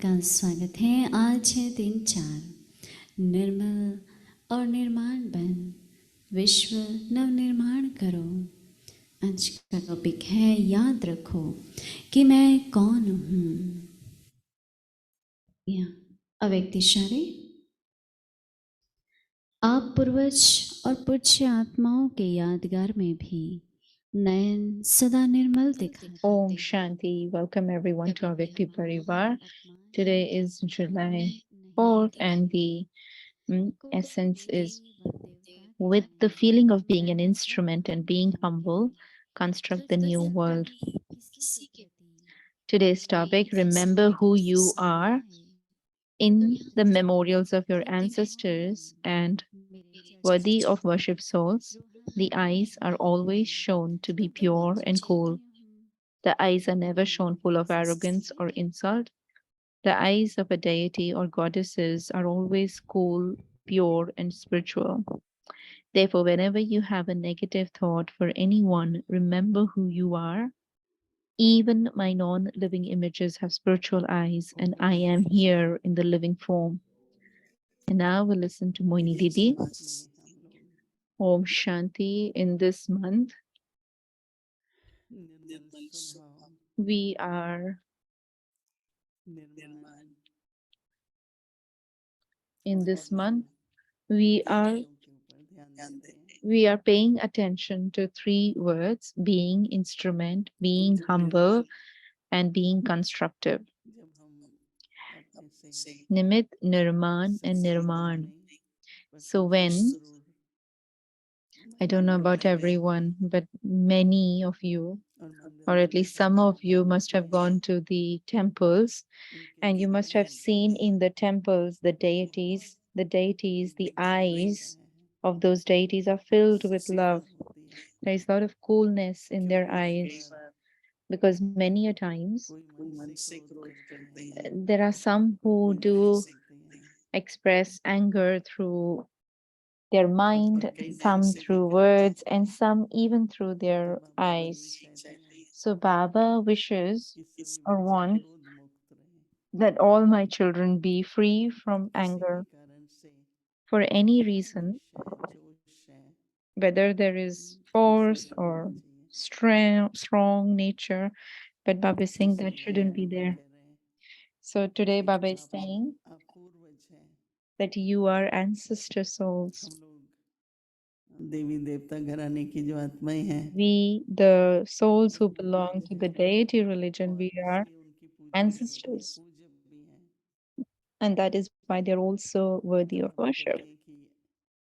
आपका स्वागत है। आज है दिन 4। निर्मल और निर्माण बन, विश्व नवनिर्माण करो। आज का टॉपिक है याद रखो कि मैं कौन हूँ। अव्यक्तिशाली आप पूर्वज और पूज्य आत्माओं के यादगार में भी नयन सदा निर्मल दिखाते। Om Shanti. Welcome everyone to our Victory Parivar. Today is July 4th and the essence is with the feeling of being an instrument and being humble, construct the new world. Today's topic, remember who you are in the memorials of your ancestors and worthy of worship souls. The eyes are always shown to be pure and cool. The eyes are never shown full of arrogance or insult. The eyes of a deity or goddesses are always cool, pure, and spiritual. Therefore, whenever you have a negative thought for anyone, remember who you are. Even my non living images have spiritual eyes, and I am here in the living form. And now we'll listen to Mohini Didi. Om Shanti. In this month, we are in this month we are we are paying attention to three words: being instrument, being humble, and being constructive. Nimit, nirman, and nirman. So when, I don't know about everyone, but many of you, or at least some of you, must have gone to the temples, and you must have seen in the temples the eyes of those deities are filled with love. There is a lot of coolness in their eyes, because many a times there are some who do express anger through their mind, some through words, and some even through their eyes. So Baba wishes or wants that all my children be free from anger for any reason, whether there is force or strong nature. But Baba is saying that shouldn't be there. So today Baba is saying that you are ancestor souls. देवी देवता घराने की जो आत्माएं हैं, We, the souls who belong to the deity religion, we are उनकी पूजनीय होती है, ancestors. पूज्य भी हैं। And that is why they're also worthy of Baba worship. कहते हैं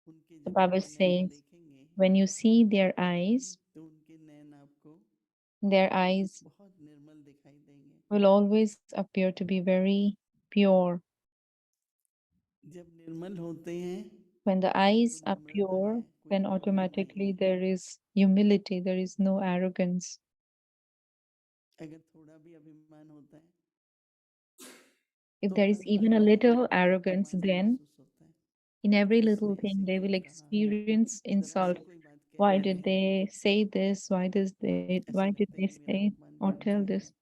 कि उनके The जब आप Baba नैन says, देखेंगे when you see their eyes तो उनके नैन आपको बहुत निर्मल दिखाई देंगे। will always appear to be very pure. जब निर्मल होते हैं When the तो eyes are नम्रता है, pure, कोई then गर्व नहीं automatically है। there is humility, there is no arrogance. अगर थोड़ा भी अभिमान होता है If तो there her is even a बात में little उनको arrogance, अपमान then महसूस होता है। in every little किसने thing ऐसे they क्यों will कहा, experience जरा insult. सी कोई बात कह Why दोगे did they say this? ऐसा Why did लगता है they कि मेरा say अपमान or कर tell दिया। this?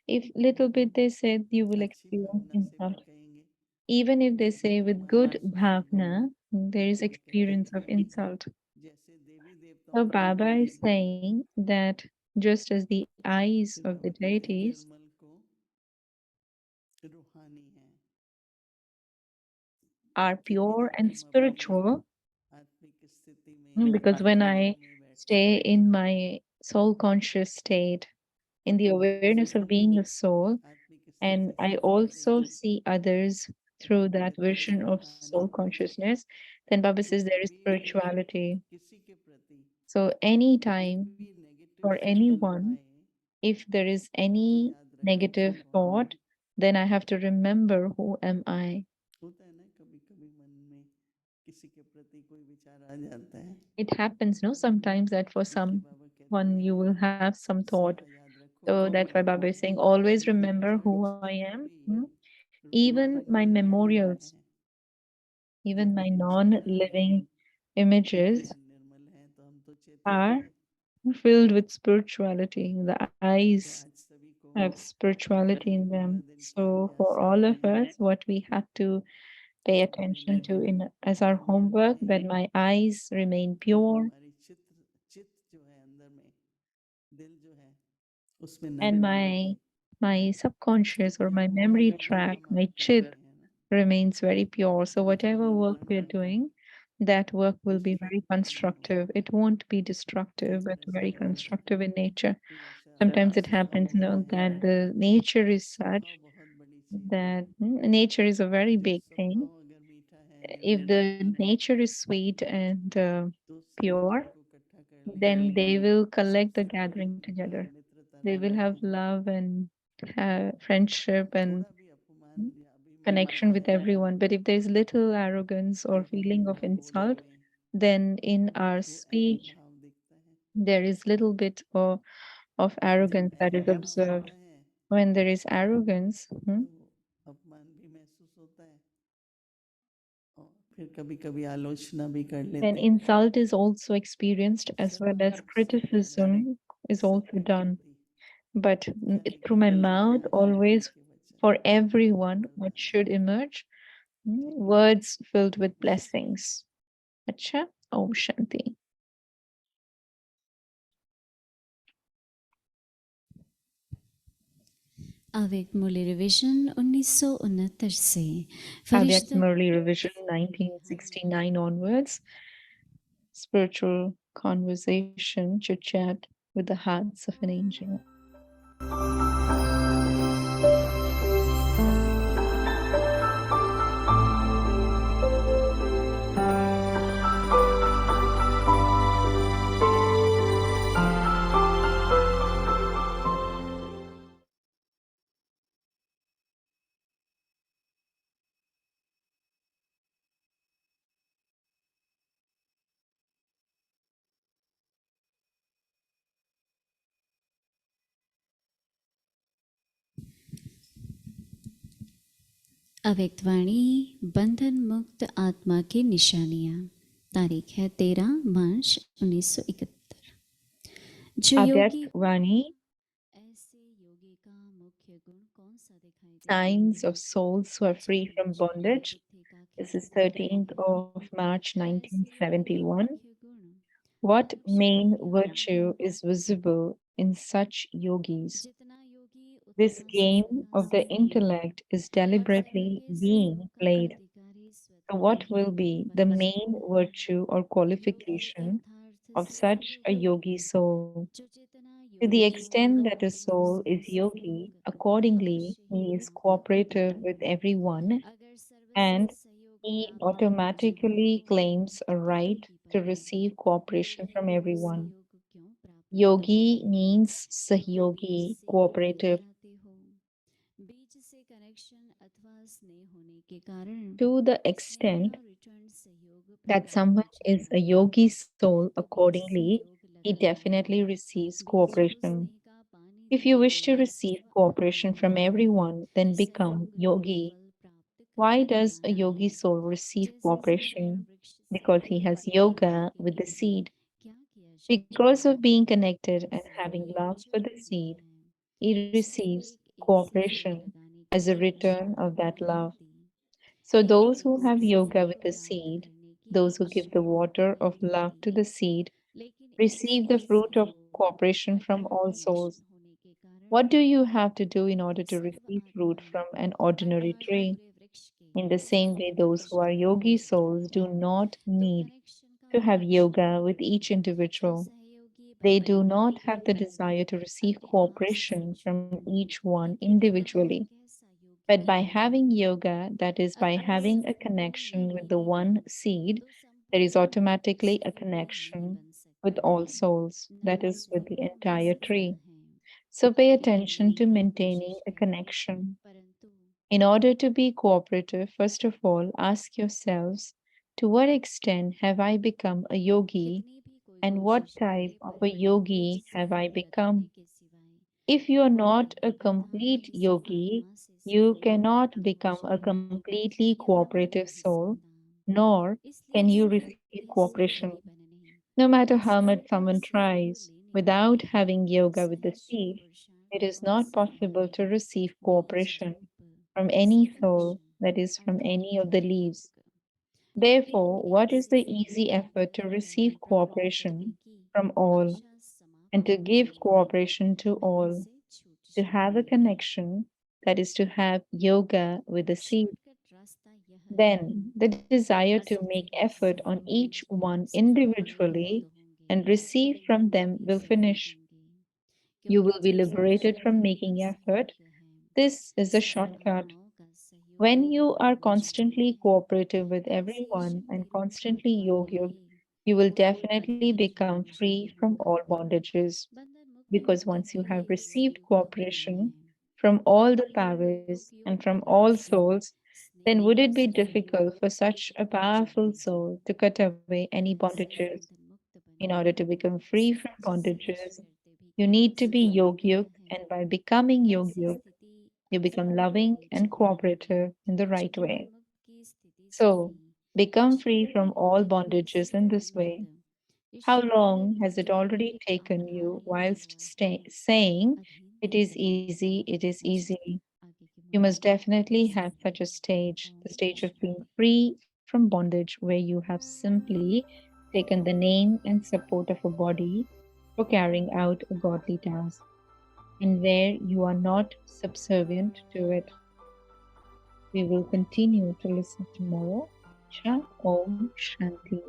If little bit they said, you will अच्छी experience भावना से भी insult. कहेंगे Even if they तो say with अपमान good महसूस होगा। bhavna, there is बाबा कहते experience of हैं insult. जैसे देवी देवताओं So की Baba आंखें is saying that just as the eyes फिर of the बाबा कहते हैं deities निर्मल को रूहानी है, are क्योंकि pure जब and हम अपनी spiritual, आत्मिक स्थिति में because when I आत्मिक में बैठते stay हैं in my soul conscious state, in the तो awareness of being a soul, आत्मिक and स्थिति I से देखते also हैं see others तो through बाबा that कहते हैं vision ऐसी of रूहानी soul पूजा consciousness, then Baba कि says there is कभी भी spirituality. किसी के प्रति So जब anytime भी नेगेटिव for फीलिंग anyone, आए if there is तो any याद रखना मैं negative कौन हूँ। thought, then I have to remember who am I. होता है ना कभी कभी मन में किसी के प्रति कोई विचार आ जाता है, It happens, no, sometimes that for इसलिए बाबा कहते someone you will हैं have some thought. सदा याद रखो So कौन that's why हो, Baba is saying, always मेरे remember विचार who I जितने am. भी Even my रूहानी memorials, हैं, even जब my ये चेतना है non-living images हम निर्मल हैं तो हम तो चेतन are हैं। filled with spirituality. The तो eyes आज सभी को have spirituality कभी in मेरा them. दिल का So अभ्यास for all रहता of है, us, what we have to pay कभी attention मेरा to दिल in as our ध्यान करता homework, है, that my eyes remain कभी pure हमारी चित्त जो है अंदर में, दिल जो है उसमें and नजर नहीं my रहती, subconscious or क्योंकि my हम memory मोहमाया track, का my मार्ग कर chit रहे हैं ना, remains very pure. So तो जो whatever दिन work we are भर का doing, that work will be very दुष्फल नहीं constructive. होगा। It won't be destructive, इस but तरह से very हम constructive in nature. कि जैसे Sometimes it आकाश में हम happens, उड़ते that हैं, the nature is स्वभाव such बहुत बड़ी चीज है, that nature is a very जब big thing. स्वभाव अगर मीठा है, If निर्मल है, the nature is sweet and तो pure, समुद्र को इकट्ठा कर लेगा, then they will collect the सबसे बड़ी gathering प्यार together. मित्रता They will रहता have है। love and friendship and थोड़ा भी अपमान या अभिमान connection आता with है everyone. But if there's little arrogance तो or feeling हमारे of बोलने insult, में then in our वो अहम speech, भाव दिखता है। there is little bit of जब arrogance that is अहम भाव observed. होता है When there is arrogance, तो अपमान भी महसूस होता है और फिर कभी-कभी आलोचना भी कर then लेते हैं। insult is also experienced as well as सब सब जगह, criticism is also सबके done. प्रति, But चाहे through my गलत mouth, वचन हो, always मीठे वचन for हो, everyone, what वरदान should हो, emerge? ठीक Words filled with वैसे blessings. Acha, Om Shanti. अव्यक्त मूल्य रिवीजन 1969 से Avyakt फरिश्तों Murli Revision 1969 onwards. Spiritual conversation, chit chat with the hearts of an angel. अव्यक्त वाणी बंधन मुक्त आत्मा की निशानियाँ। तारीख है 13 मार्च 1971। जो Avyakt योगी Vani, ऐसे योगी का मुख्य गुण कौन सा दिखाई देता है? signs of souls who are free from जो अपनी bondage. बुद्धि का This is खेत 13th है, of March ऐसे योगी का 1971. मुख्य गुण What मनुष्य main की virtue is visible in such yogis? जितना योगी This उतना game of the intellect is हर समय deliberately के being संयोग का played. अधिकारी So, स्वतः what he will be the बन main जाता है। virtue or Yogi qualification अर्थार्थ of से such a सहयोगी yogi soul? जो जितना To the योगी extent होगा that a soul उसका is yogi, सहयोग accordingly, अवश्य ही he is प्राप्त cooperative होगा। with everyone अगर सर्वस्य and सहयोग he प्राप्त होना चाहिए automatically claims a तो right योगी to बने। receive cooperation योगी from को everyone. सहयोग क्यों प्राप्त होता Yogi है? means क्योंकि Sahyogi, सेवा करते cooperative. रहते हो। बीच से कनेक्शन अथवा स्नेह होने के कारण To the स्नेह extent और रिटर्न सहयोग that प्रकार someone हो is a जाता है। yogi soul, तो बीज accordingly, सहयोग he लगा है। definitely receives बीज को cooperation. स्नेह का पानी If you देने wish to receive अथवा cooperation अपनाने from पर everyone, then become सहयोग रूप yogi. फल प्राप्त Why करते does a जाना yogi है। soul receive जैसे संसार cooperation? वृक्ष से Because he फल has प्राप्त yoga करने with के the लिए seed. क्या किया जाता Because है? of being connected and having इसलिए love जो for the योगी seed, है he उसने receives एक से फल cooperation लगाने की as a return आवश्यकता of that भी नहीं love. होती। So, एक those who से have yoga सहयोग with the प्राप्त seed, करने की those who give the आवश्यकता भी water of नहीं love to होती। the seed, लेकिन एक receive से the fruit of सहयोग cooperation from अथवा all souls. कनेक्शन होने के कारण What do you have to do in order to serve receive fruit आत्मा from an ordinary अर्थात tree? पूरे वृक्ष के In the same way, संपूर्ण those who are पुष्प हो yogi जाती souls do है। not तो need कनेक्शन का to have connection yoga with है each तो individual. सहयोगी They बनने do के not have the लिए desire to receive अपने आप से cooperation पूछो from each one कि वह individually. कैसा योगी But by बनेगा। having yoga, that is, by अगर having a संपूर्ण connection with the Yogi one seed, तो there is संपूर्ण automatically a सहयोगी नहीं connection बन with सकता all souls, that ना is, with the स्वयं बन entire सकता tree. है। So pay केवल attention to यही maintaining कोशिश a है connection. परंतु In order to be cooperative, first of all, ask yourselves, to what extent have I become a yogi कितनी भी कोई and what कोशिश type करे of a पर बीज yogi have I सहयोग लगाने become? के सिवाय If you are कोई not a complete यथार्थ से yogi, आत्मा से you सहयोग cannot प्राप्त हो become a जाए completely यह हो cooperative नहीं soul, सकता। nor can इसलिए you receive सहयोगी cooperation. सहयोगी बनने No matter और how much संपूर्ण someone सहयोग tries, लेने के without लिए having yoga with the सहर्ष seed, पुरुषार्थ It is not possible to receive cooperation from any soul, that is, from any of the leaves. Therefore, what is the easy effort to receive cooperation from all and to give cooperation to all, to have a connection, that is, to have yoga with the seed? Then the desire to make effort on each one individually and receive from them will finish. You will be liberated from making effort. This is a shortcut. When you are constantly cooperative with everyone and constantly yogic, you will definitely become free from all bondages. Because once you have received cooperation from all the powers and from all souls, then would it be difficult for such a powerful soul to cut away any bondages? In order to become free from bondages, you need to be yogyuk, and by becoming yogyuk, you become loving and cooperative in the right way. So, become free from all bondages in this way. How long has it already taken you whilst saying, "It is easy, it is easy"? You must definitely have such a stage, the stage of being free from bondage, where you have simply taken the name and support of a body for carrying out a godly task, and where you are not subservient to it. We will continue to listen tomorrow. Cha Om Shanti.